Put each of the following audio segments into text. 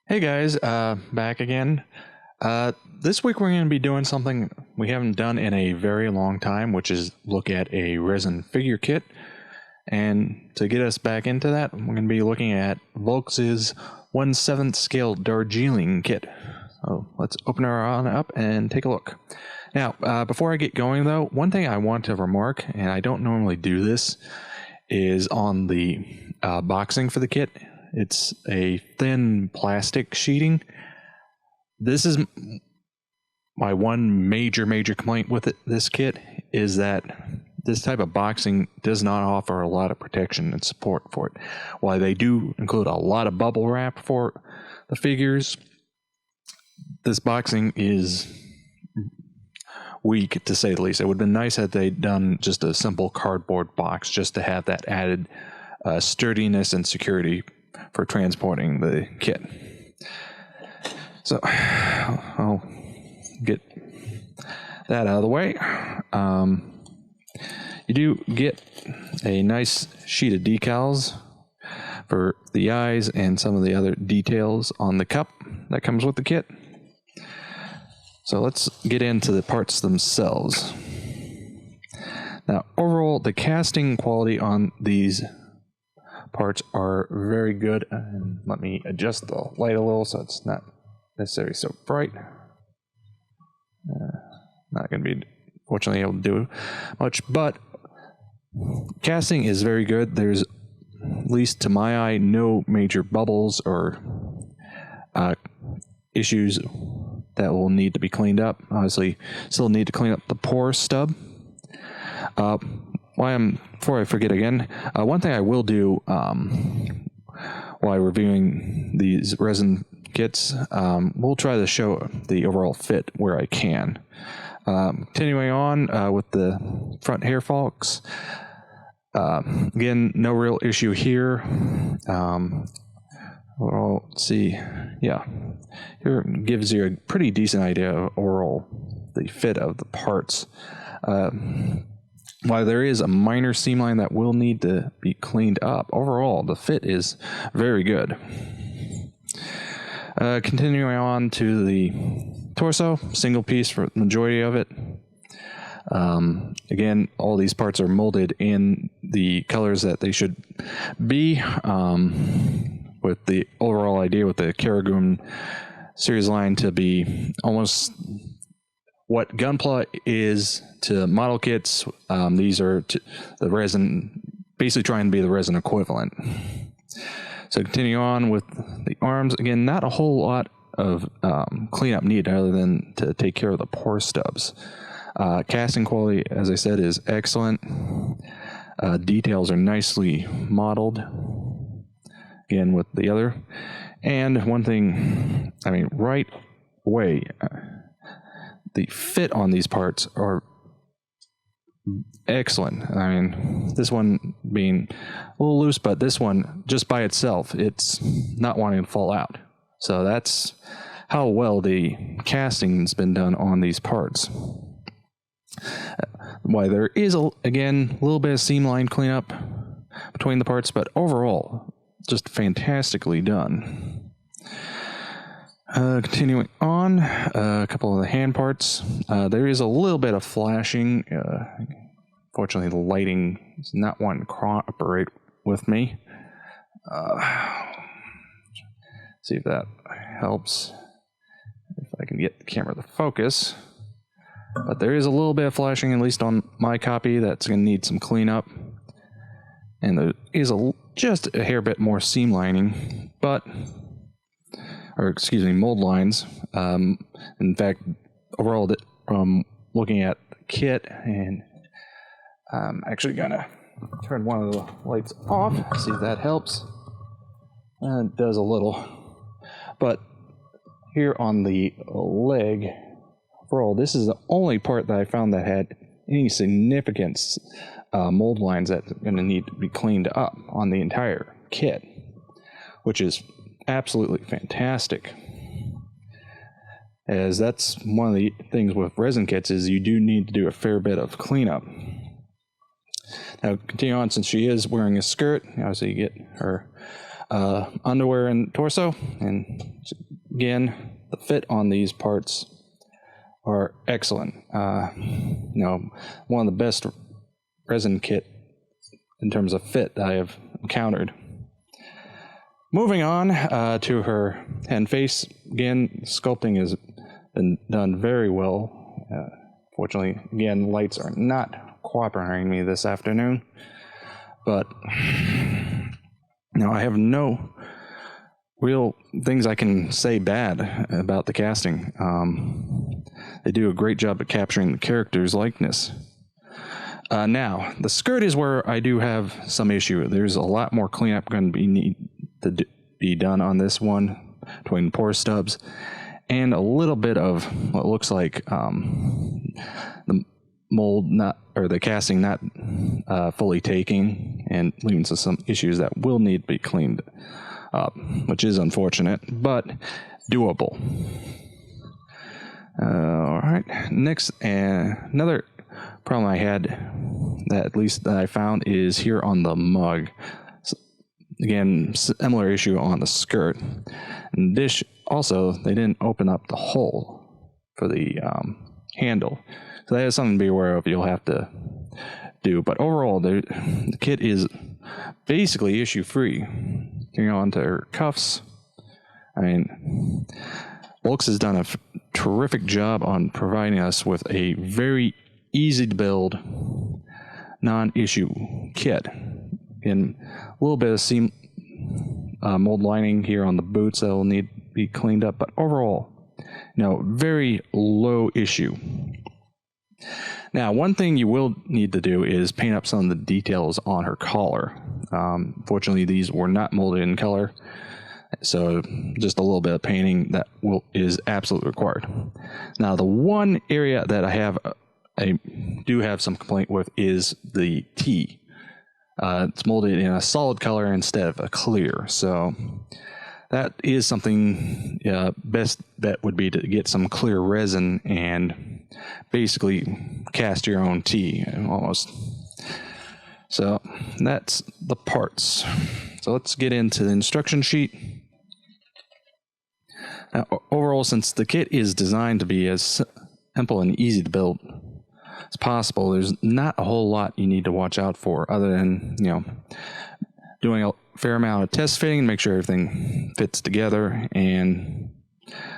Hey guys, back again. This week we're going to be doing something we haven't done in a very long time, which is look at a resin figure kit. And to get us back into that, we're going to be looking at Volks' 1/7 scale Darjeeling kit. So let's open her on up and take a look. Now, before I get going though, one thing I want to remark, and I don't normally do this, is on the boxing for the kit. It's a thin plastic sheeting. This is my one major complaint with this kit, is that this type of boxing does not offer a lot of protection and support for it. While they do include a lot of bubble wrap for the figures, this boxing is weak, to say the least. It would have been nice had they done just a simple cardboard box just to have that added sturdiness and security for transporting the kit. So I'll get that out of the way. You do get a nice sheet of decals for the eyes and some of the other details on the cup that comes with the kit. So let's get into the parts themselves. Now, overall, the casting quality on these parts are very good. And let me adjust the light a little so it's not necessarily so bright. Not going to be fortunately able to do much, but casting is very good. There's, at least to my eye, no major bubbles or issues that will need to be cleaned up. Obviously, still need to clean up the pour stub. Before I forget again, one thing I will do while reviewing these resin kits, we'll try to show the overall fit where I can. Continuing on with the front hair folks, again, no real issue here. Let's see, yeah, here gives you a pretty decent idea of overall the fit of the parts. While there is a minor seam line that will need to be cleaned up, overall the fit is very good. Continuing on to the torso, single piece for the majority of it. Again, all these parts are molded in the colors that they should be, with the overall idea with the Karagoon series line to be almost what Gunpla is to model kits. These are the resin, basically trying to be the resin equivalent. So continue on with the arms. Again, not a whole lot of cleanup needed other than to take care of the pour stubs. Casting quality, as I said, is excellent. Details are nicely modeled. Again, with the other. And one thing, I mean, right away, the fit on these parts are excellent. I mean, this one being a little loose, but this one just by itself, it's not wanting to fall out. So that's how well the casting's been done on these parts. Why there is, again, a little bit of seam line cleanup between the parts, but overall, just fantastically done. Continuing on, a couple of the hand parts. There is a little bit of flashing. Fortunately, the lighting is not wanting to cooperate with me. See if that helps. If I can get the camera to focus. But there is a little bit of flashing, at least on my copy, that's going to need some cleanup. And there is just a hair bit more seam lining, mold lines. In fact, overall, looking at the kit, and I'm actually gonna turn one of the lights off, see if that helps. It does a little, but here on the leg, overall, this is the only part that I found that had any significant mold lines that are going to need to be cleaned up on the entire kit, which is absolutely fantastic, as that's one of the things with resin kits is you do need to do a fair bit of cleanup. Now continue on, since she is wearing a skirt, obviously you get her underwear and torso. And again, the fit on these parts are excellent. One of the best resin kit in terms of fit that I have encountered. Moving on to her head and face. Again, sculpting has been done very well. Fortunately, again, lights are not cooperating me this afternoon. But I have no real things I can say bad about the casting. They do a great job at capturing the character's likeness. Now, the skirt is where I do have some issue. There's a lot more cleanup going to need to be done on this one between pore stubs and a little bit of what looks like the mold the casting not fully taking and leading to some issues that will need to be cleaned up, which is unfortunate, but doable. All right, next, another problem I had that at least that I found is here on the mug. Again, similar issue on the skirt. And this also, they didn't open up the hole for the handle. So that is something to be aware of. You'll have to do. But overall, the kit is basically issue free. Getting on to her cuffs. I mean, Volks has done a terrific job on providing us with a very easy to build, non-issue kit. And a little bit of seam mold lining here on the boots that will need to be cleaned up, but overall, very low issue. Now, one thing you will need to do is paint up some of the details on her collar. Fortunately, these were not molded in color, so just a little bit of painting that is absolutely required. Now, the one area that I do have some complaint with is the T. It's molded in a solid color instead of a clear, so that is something. Best bet would be to get some clear resin and basically cast your own T almost. So that's the parts. So let's get into the instruction sheet. Now, overall, since the kit is designed to be as simple and easy to build as possible, there's not a whole lot you need to watch out for other than, doing a fair amount of test fitting and make sure everything fits together and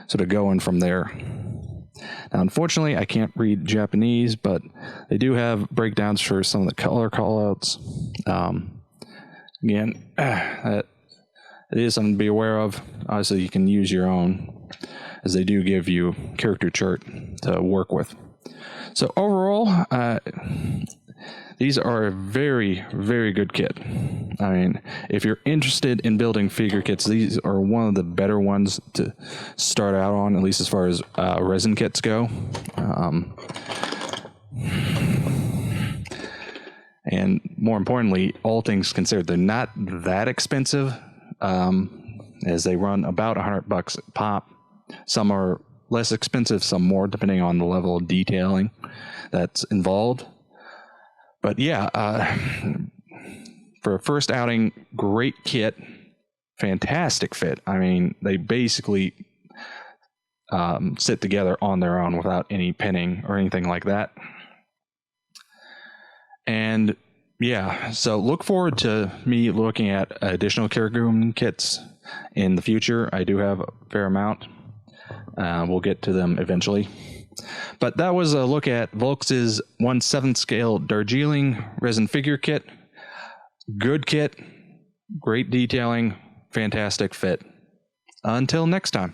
sort of going from there. Now, unfortunately, I can't read Japanese, but they do have breakdowns for some of the color callouts. Again, it is something to be aware of. Obviously, you can use your own, as they do give you character chart to work with. So overall, these are a very, very good kit. I mean, if you're interested in building figure kits, these are one of the better ones to start out on, at least as far as resin kits go. And more importantly, all things considered, they're not that expensive, as they run about $100 a pop. Some are less expensive, some more, depending on the level of detailing that's involved. But yeah, for a first outing, great kit, fantastic fit. I mean, they basically sit together on their own without any pinning or anything like that. And yeah, so look forward to me looking at additional character kits in the future. I do have a fair amount. We'll get to them eventually. But that was a look at Volks' 1/7 scale Darjeeling resin figure kit. Good kit, great detailing, fantastic fit. Until next time.